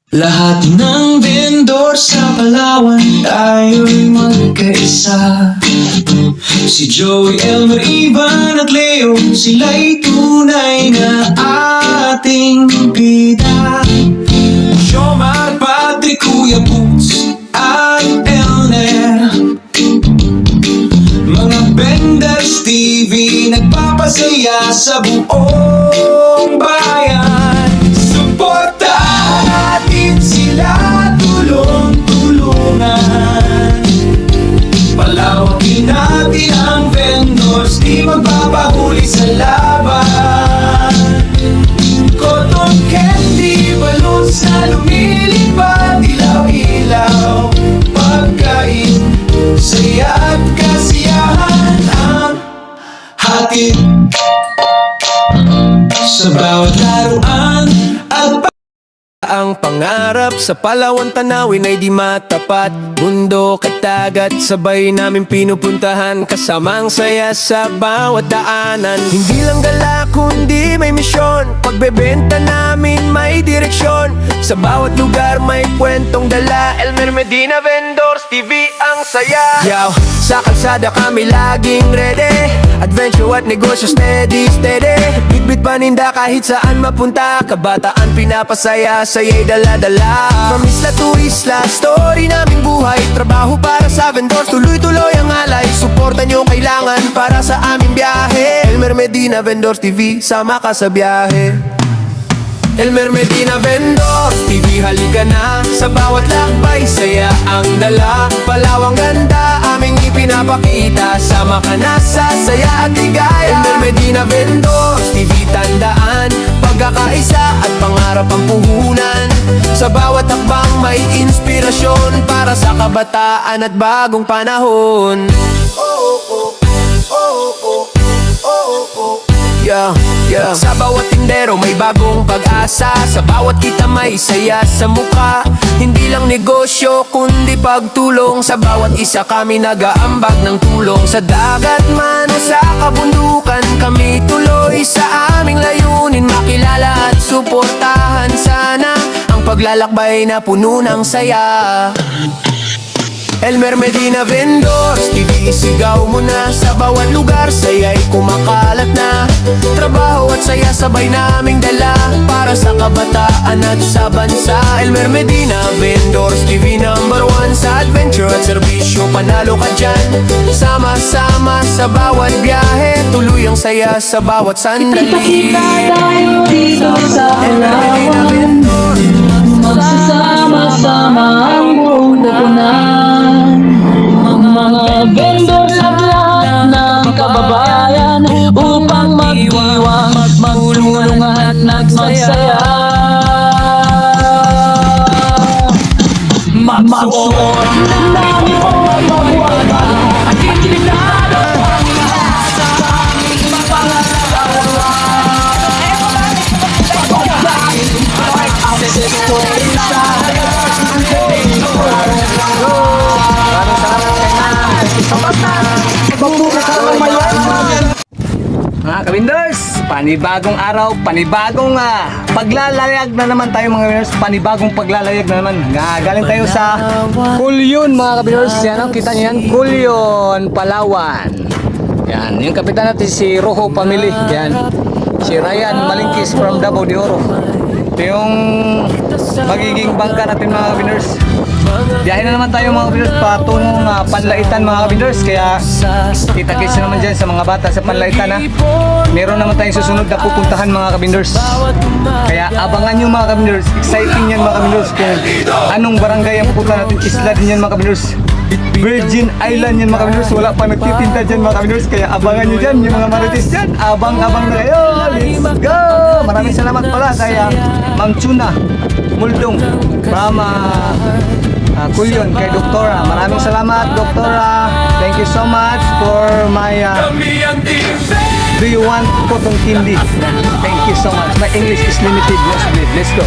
Lahat ng vendor sa Palawan, tayo'y magkaisa. Si Joey, Elmer, Ivan at Leo, sila'y tunay na ating bida. Jomar, Patrick, Kuya Boots at Elner, mga vendors TV, nagpapasaya sa buong bayan. Suportahan natin sila, tulong-tulungan. Palawakin natin ang vendors, di magpapahuli sa laban. Cotton candy, balloons na lumilipad, ilaw-ilaw, pagkain, saya at kasiyahan ang hatid sa bawat laruan at ang pangarap sa Palawan tanawin ay di matapat. Mundo katagat sabay namin pinupuntahan, kasamang saya sa bawat daanan. Hindi lang gala kundi may misyon, pagbebenta namin may direksyon. Sa bawat lugar may kwentong dala, Elmer Medina Vendors TV ang saya. Yaw, sa kalsada kami laging ready, adventure at negosyo steady. Bitbit paninda kahit saan mapunta, kabataan pinapasaya, saya'y dala-dala. From isla to isla, story naming buhay, trabaho para sa vendors, tuloy-tuloy ang alay. Suporta nyo kailangan para sa aming biyahe. Elmer Medina Vendors TV, sama ka sa biyahe. Elmer Medina Vendors TV, halika na. Sa bawat lakbay, saya ang dala. Palawang ganda, aming ipinapakita. Sama ka na sa saya at ligaya. Elmer Medina Vendors TV, tandaan, pagkakaisa at pangarap ang puhunan. Sa bawat hakbang may inspirasyon para sa kabataan at bagong panahon. Yeah. Sa bawat tindero may bagong pag-asa, sa bawat kita may saya sa mukha. Hindi lang negosyo kundi pagtulong, sa bawat isa kami nag-aambag ng tulong. Sa dagat man o sa kabundukan, kami tuloy sa aming layunin. Makilala at suportahan sana ang paglalakbay na puno ng saya. Elmer Medina Vendors TV, sigaw mo na. Sa bawat lugar, saya'y kumakalat na. Trabaho at saya sabay naming dala, para sa kabataan at sa bansa. Elmer Medina Vendors TV, number 1 sa adventure at serbisyo, panalo ka dyan. Sama-sama sa bawat biyahe, tuloy ang saya sa bawat sandali. Ipakita tayo dito sa Elmer Medina Palawan, Vendors, magsasama-sama ang buong koponan. Mga vendors at lahat ng kababayan, upang magdiwang, magtulungan at magsaya. Magsuot ng dami o magbuwag at itinado ang lahat sa aming mapangalawa. Access ko sa mga kabinders, panibagong araw, panibagong paglalayag na naman tayo mga kabinders. Panibagong paglalayag na naman. Galing tayo sa Kulyon mga kabinders. Yan ang kita niyo yan, Kulyon, Palawan. Yan, yung kapitan natin si Rojo Family. Yan, si Ryan Malingkis from Davao de Oro. Ito yung magiging bangka natin mga kabinders. Biyahe na naman tayo mga kabinders patungong Panlaitan mga kabinders. Kaya kita-kits naman dyan sa mga bata sa Panlaitan. Meron naman tayong susunod na pupuntahan mga kabinders. Kaya abangan nyo mga kabinders. Exciting yan mga kabinders. Kung anong barangay ang pupunta natin, isla din yan mga kabinders. Virgin Island yan mga kabinders. Wala pa nagtitinda dyan mga kabinders. Kaya abangan nyo dyan yung mga marites dyan. Abang-abang na kayo. Let's go! Maraming salamat pala kaya Ma'am Chuna Muldong from Kulyon, kay Doktora. Maraming salamat Doktora. Thank you so much for my do you want cotton candy? Thank you so much. My English is limited. Let's go.